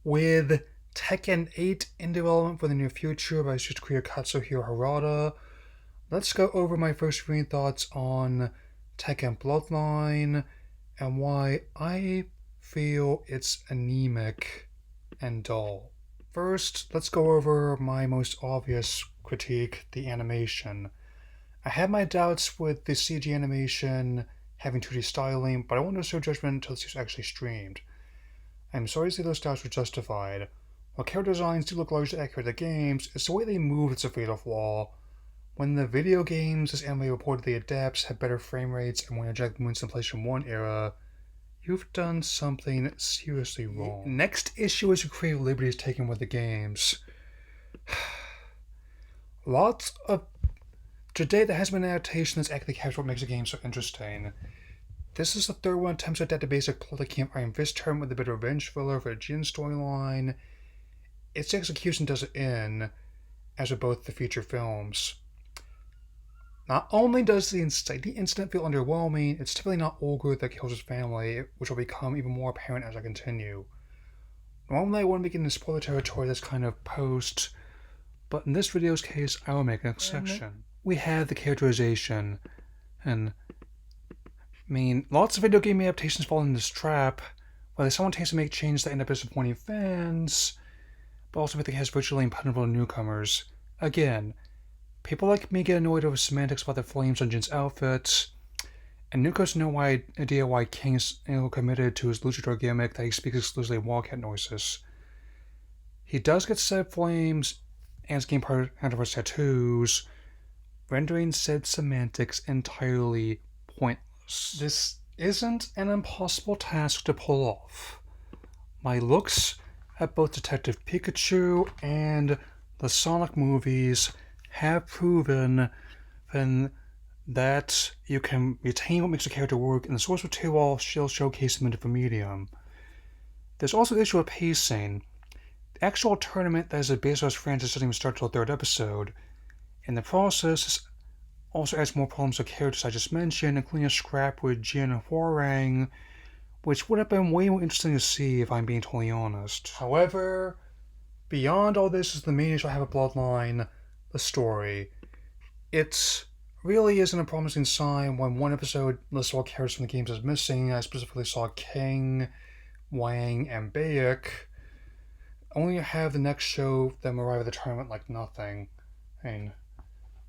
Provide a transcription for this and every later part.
With Tekken 8 in development for the near future by Studio creator Katsuhiro Harada, let's go over my first viewing thoughts on Tekken Bloodline and why I feel it's anemic and dull. First, let's go over my most obvious critique, the animation. I had my doubts with the CG animation having 2D styling, but I won't reserve judgment until this was actually streamed. I'm sorry to say those doubts were justified. While character designs do look largely accurate to the games, it's the way they move that's a fatal flaw. When the video games this anime reportedly adapts have better frame rates and when eject movements in PlayStation 1 era, you've done something seriously wrong. Next issue is your creative liberties taken with the games. Today there has been an adaptation that's accurately captured what makes a game so interesting. This is the third one attempts to adapt the basic plot of Camp Iron Fist term with a bit of revenge filler for a Jin storyline. Its execution does it in, as with both the feature films. Not only does the incident feel underwhelming, it's typically not Olga that kills his family, which will become even more apparent as I continue. Normally I wouldn't be getting into spoiler territory that's kind of post, but in this video's case I will make an exception. We have the characterization, and lots of video game adaptations fall into this trap, where they simultaneously make changes that end up disappointing fans, but also make the cast virtually impenetrable to newcomers. Again, people like me get annoyed over semantics about the flames on Jin's outfit, and newcomers know idea why King is committed to his luchador gimmick that he speaks exclusively Wildcat noises. He does get said flames and his game part of his tattoos, rendering said semantics entirely pointless. This isn't an impossible task to pull off. My looks at both Detective Pikachu and the Sonic movies have proven that you can retain what makes a character work, and the source material still showcase them in a different medium. There's also the issue of pacing. The actual tournament that is the base of this franchise doesn't even start till the third episode. In the process, this also adds more problems to characters I just mentioned, including a scrap with Jin and Hwoarang, which would have been way more interesting to see if I'm being totally honest. However, beyond all this is the main issue I have with Bloodline, the story. It really isn't a promising sign when one episode lists all characters from the games as missing. I specifically saw King, Wang, and Bayek. Only have the next show them arrive at the tournament like nothing.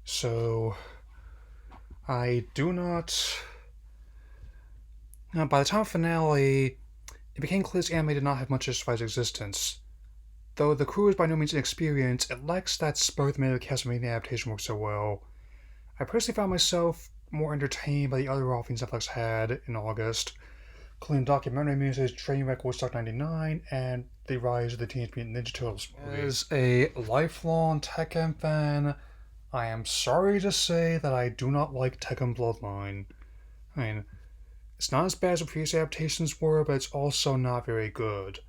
So I do not... By the time of finale, it became clear this anime did not have much to justify its existence. Though the crew is by no means inexperienced, it lacks that spark that made the Castlevania adaptation work so well. I personally found myself more entertained by the other offerings Netflix had in August, including documentary music, Trainwreck Woodstock 99, and The Rise of the Teenage Mutant Ninja Turtles movie. As a lifelong Tekken fan, I am sorry to say that I do not like Tekken Bloodline. It's not as bad as the previous adaptations were, but it's also not very good.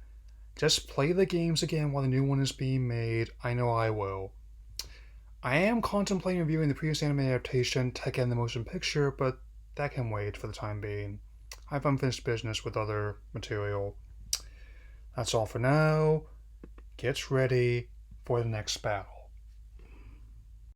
Just play the games again while the new one is being made. I know I will. I am contemplating reviewing the previous anime adaptation, Tekken the Motion Picture, but that can wait for the time being. I have unfinished business with other material. That's all for now. Get ready for the next battle.